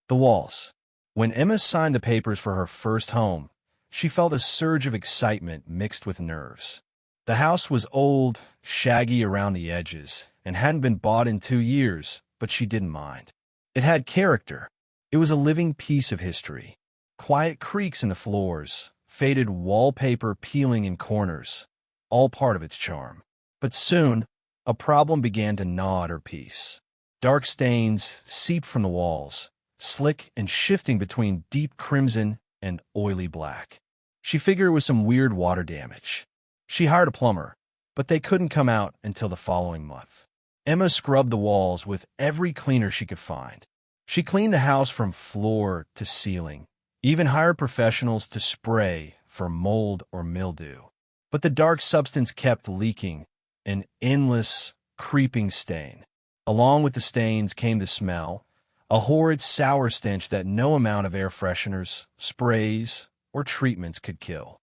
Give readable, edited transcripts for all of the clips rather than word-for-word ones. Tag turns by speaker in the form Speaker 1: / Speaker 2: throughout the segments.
Speaker 1: The walls. When Emma signed the papers for her first home, she felt a surge of excitement mixed with nerves. The house was old, shaggy around the edges, and hadn't been bought in 2 years, but she didn't mind. It had character. It was a living piece of history. Quiet creaks in the floors, faded wallpaper peeling in corners, all part of its charm. But soon, a problem began to gnaw at her peace. Dark stains seeped from the walls, slick and shifting between deep crimson and oily black. She figured it was some weird water damage. She hired a plumber, but they couldn't come out until the following month. Emma scrubbed the walls with every cleaner she could find. She cleaned the house from floor to ceiling, even hired professionals to spray for mold or mildew. But the dark substance kept leaking, an endless, creeping stain. Along with the stains came the smell, a horrid sour stench that no amount of air fresheners, sprays, or treatments could kill.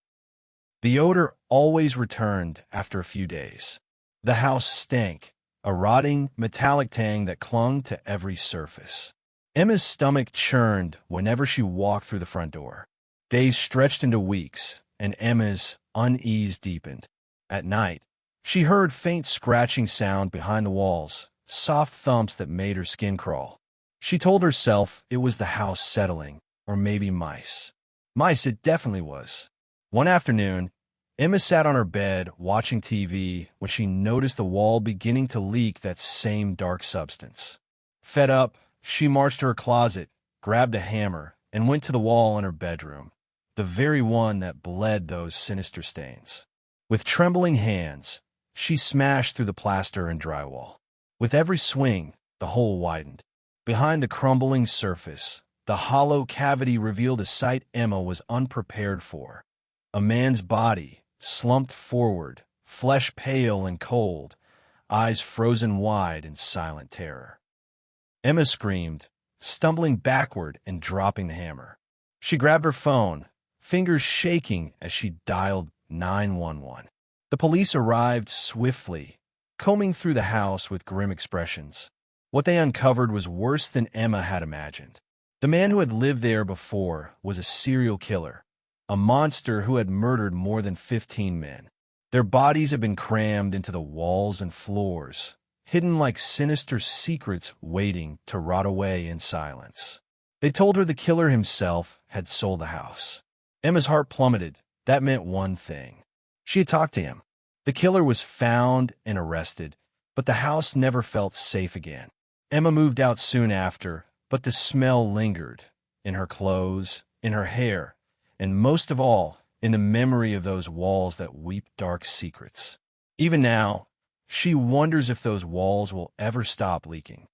Speaker 1: The odor always returned after a few days. The house stank, a rotting, metallic tang that clung to every surface. Emma's stomach churned whenever she walked through the front door. Days stretched into weeks, and Emma's unease deepened. At night, she heard faint scratching sound behind the walls, soft thumps that made her skin crawl. She told herself it was the house settling, or maybe mice. Mice it definitely was. One afternoon, Emma sat on her bed watching TV when she noticed the wall beginning to leak that same dark substance. Fed up, she marched to her closet, grabbed a hammer, and went to the wall in her bedroom, the very one that bled those sinister stains. With trembling hands, she smashed through the plaster and drywall. With every swing, the hole widened. Behind the crumbling surface, the hollow cavity revealed a sight Emma was unprepared for. A man's body, slumped forward, flesh pale and cold, eyes frozen wide in silent terror. Emma screamed, stumbling backward and dropping the hammer. She grabbed her phone, fingers shaking as she dialed 911. The police arrived swiftly, combing through the house with grim expressions. What they uncovered was worse than Emma had imagined. The man who had lived there before was a serial killer, a monster who had murdered more than 15 men. Their bodies had been crammed into the walls and floors, hidden like sinister secrets waiting to rot away in silence. They told her the killer himself had sold the house. Emma's heart plummeted. That meant one thing. She had talked to him. The killer was found and arrested, but the house never felt safe again. Emma moved out soon after, but the smell lingered, in her clothes, in her hair, and most of all, in the memory of those walls that weep dark secrets. Even now, she wonders if those walls will ever stop leaking.